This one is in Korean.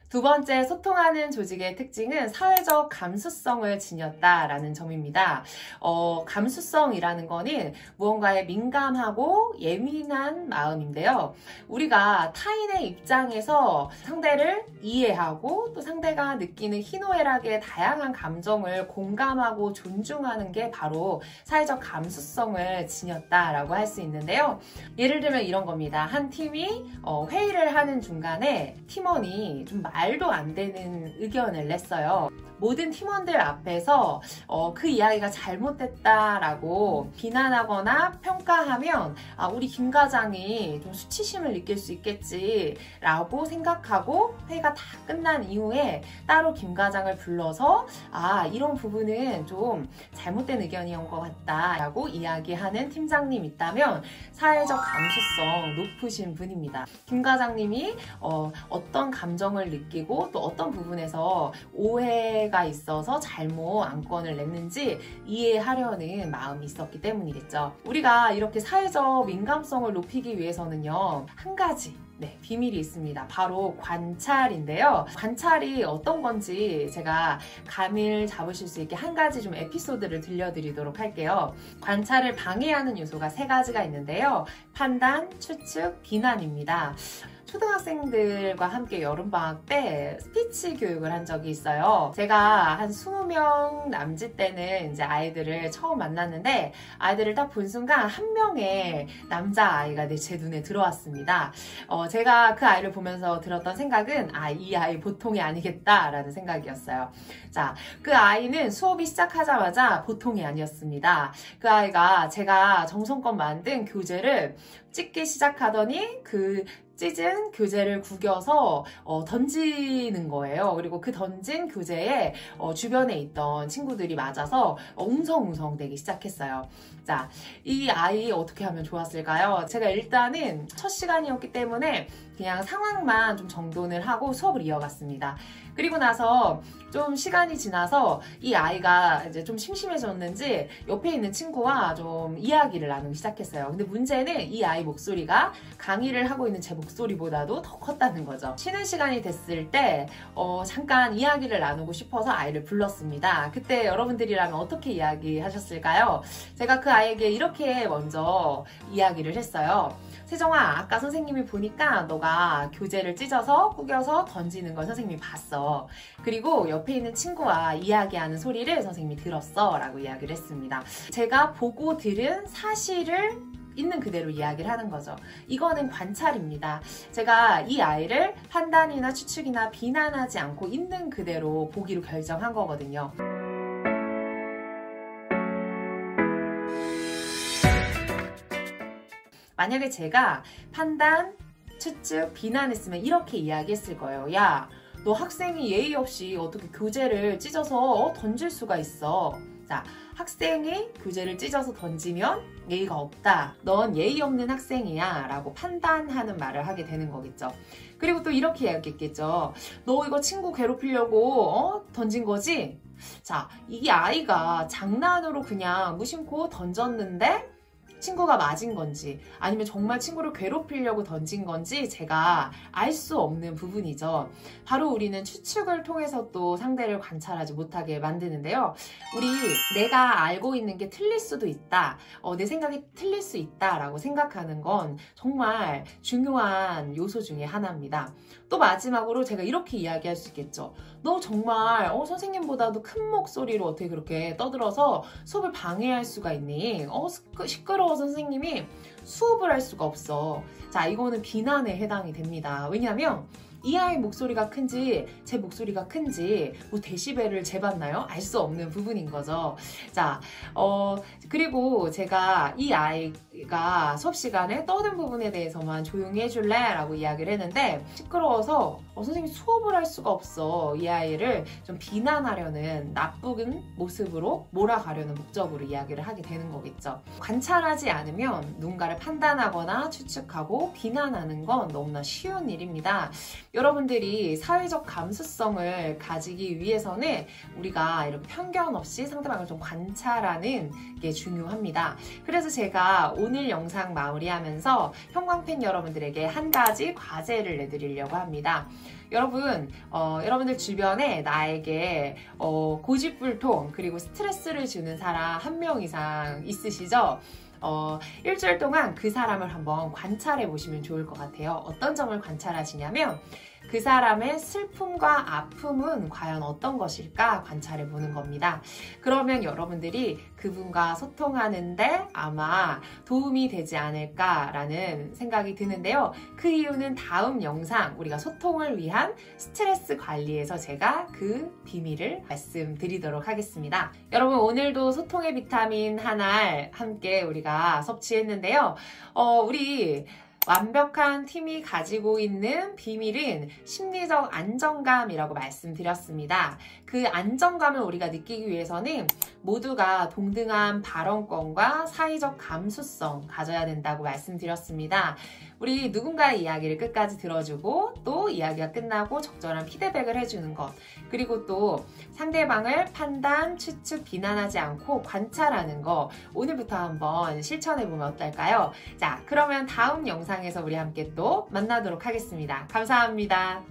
두 번째, 소통하는 조직의 특징은 사회적 감수성을 지녔다라는 점입니다. 감수성이라는 거는 무언가에 민감하고 예민한 마음인데요. 우리가 타인의 입장에서 상대를 이해하고 또 상대가 느끼는 희노애락의 다양한 감정을 공감하고 존중하는 게 바로 사회적 감수성을 지녔다라고 할 수 있는데요. 예를 들면 이런 겁니다. 한 팀이 회의를 하는 중간에 팀원이 좀 말도 안 되는 의견을 냈어요. 모든 팀원들 앞에서 그 이야기가 잘못됐다라고 비난하거나 평가하면 우리 김 과장이 좀 수치심을 느낄 수 있겠지라고 생각하고 회의가 다 끝난 이후에 따로 김 과장을 불러서 이런 부분은 좀 잘못된 의견이온 것 같다라고 이야기하는 팀장님 있다면 사회적 감수성 높으신 분입니다. 김 과장님이 어떤 감정을 느끼고 또 어떤 부분에서 오해가 있어서 잘못 안건을 냈는지 이해하려는 마음이 있었기 때문이겠죠. 우리가 이렇게 사회적 민감성을 높이기 위해서는요, 한 가지 비밀이 있습니다. 바로 관찰인데요. 관찰이 어떤 건지 제가 감을 잡으실 수 있게 한 가지 좀 에피소드를 들려드리도록 할게요. 관찰을 방해하는 요소가 세 가지가 있는데요. 판단, 추측, 비난입니다. 초등학생들과 함께 여름방학 때 스피치 교육을 한 적이 있어요. 제가 한 20명 남짓 때는 이제 아이들을 처음 만났는데 아이들을 딱 본 순간 한 명의 남자아이가 제 눈에 들어왔습니다. 제가 그 아이를 보면서 들었던 생각은 이 아이 보통이 아니겠다라는 생각이었어요. 자, 그 아이는 수업이 시작하자마자 보통이 아니었습니다. 그 아이가 제가 정성껏 만든 교재를 찍기 시작하더니 그 찢은 교재를 구겨서 던지는 거예요. 그리고 그 던진 교재에 주변에 있던 친구들이 맞아서 웅성웅성 대기 시작했어요. 자, 이 아이 어떻게 하면 좋았을까요? 제가 일단은 첫 시간이었기 때문에 그냥 상황만 좀 정돈을 하고 수업을 이어갔습니다. 그리고 나서 좀 시간이 지나서 이 아이가 이제 좀 심심해졌는지 옆에 있는 친구와 좀 이야기를 나누기 시작했어요. 근데 문제는 이 아이 목소리가 강의를 하고 있는 제 목소리보다도 더 컸다는 거죠. 쉬는 시간이 됐을 때 잠깐 이야기를 나누고 싶어서 아이를 불렀습니다. 그때 여러분들이라면 어떻게 이야기하셨을까요? 제가 그 아이에게 이렇게 먼저 이야기를 했어요. 세정아, 아까 선생님이 보니까 너가 교재를 찢어서 구겨서 던지는 걸 선생님이 봤어. 그리고 옆에 있는 친구와 이야기하는 소리를 선생님이 들었어 라고 이야기를 했습니다. 제가 보고 들은 사실을 있는 그대로 이야기를 하는 거죠. 이거는 관찰입니다. 제가 이 아이를 판단이나 추측이나 비난하지 않고 있는 그대로 보기로 결정한 거거든요. 만약에 제가 판단, 추측, 비난했으면 이렇게 이야기했을 거예요. 야, 너 학생이 예의 없이 어떻게 교재를 찢어서 던질 수가 있어. 자, 학생이 교재를 찢어서 던지면 예의가 없다. 넌 예의 없는 학생이야 라고 판단하는 말을 하게 되는 거겠죠. 그리고 또 이렇게 이야기했겠죠. 너 이거 친구 괴롭히려고 던진 거지? 자, 이게 아이가 장난으로 그냥 무심코 던졌는데 친구가 맞은 건지 아니면 정말 친구를 괴롭히려고 던진 건지 제가 알 수 없는 부분이죠. 바로 우리는 추측을 통해서 또 상대를 관찰하지 못하게 만드는데요. 내가 알고 있는 게 틀릴 수도 있다. 내 생각이 틀릴 수 있다 라고 생각하는 건 정말 중요한 요소 중에 하나입니다. 또 마지막으로 제가 이렇게 이야기할 수 있겠죠. 너 정말 선생님보다도 큰 목소리로 어떻게 그렇게 떠들어서 수업을 방해할 수가 있니? 시끄러워 선생님이 수업을 할 수가 없어. 자, 이거는 비난에 해당이 됩니다. 왜냐하면 이 아이 목소리가 큰지 제 목소리가 큰지 뭐 데시벨을 재봤나요? 알 수 없는 부분인 거죠. 자, 그리고 제가 이 아이가 수업 시간에 떠든 부분에 대해서만 조용히 해줄래? 라고 이야기를 했는데 시끄러워서 선생님 수업을 할 수가 없어. 이 아이를 좀 비난하려는 나쁜 모습으로 몰아가려는 목적으로 이야기를 하게 되는 거겠죠. 관찰하지 않으면 누군가를 판단하거나 추측하고 비난하는 건 너무나 쉬운 일입니다. 여러분들이 사회적 감수성을 가지기 위해서는 우리가 이렇게 편견 없이 상대방을 좀 관찰하는 게 중요합니다. 그래서 제가 오늘 영상 마무리하면서 형광펜 여러분들에게 한 가지 과제를 내드리려고 합니다. 여러분, 여러분들 주변에 나에게 고집불통 그리고 스트레스를 주는 사람 한 명 이상 있으시죠? 일주일 동안 그 사람을 한번 관찰해 보시면 좋을 것 같아요. 어떤 점을 관찰하시냐면 그 사람의 슬픔과 아픔은 과연 어떤 것일까 관찰해 보는 겁니다. 그러면 여러분들이 그분과 소통하는데 아마 도움이 되지 않을까라는 생각이 드는데요. 그 이유는 다음 영상 우리가 소통을 위한 스트레스 관리에서 제가 그 비밀을 말씀드리도록 하겠습니다. 여러분, 오늘도 소통의 비타민 한 알 함께 우리가 섭취했는데요. 우리 완벽한 팀이 가지고 있는 비밀은 심리적 안정감이라고 말씀드렸습니다. 그 안정감을 우리가 느끼기 위해서는 모두가 동등한 발언권과 사회적 감수성 가져야 된다고 말씀드렸습니다. 우리 누군가의 이야기를 끝까지 들어주고 또 이야기가 끝나고 적절한 피드백을 해주는 것, 그리고 또 상대방을 판단, 추측, 비난하지 않고 관찰하는 거, 오늘부터 한번 실천해보면 어떨까요? 자, 그러면 다음 영상에서 우리 함께 또 만나도록 하겠습니다. 감사합니다.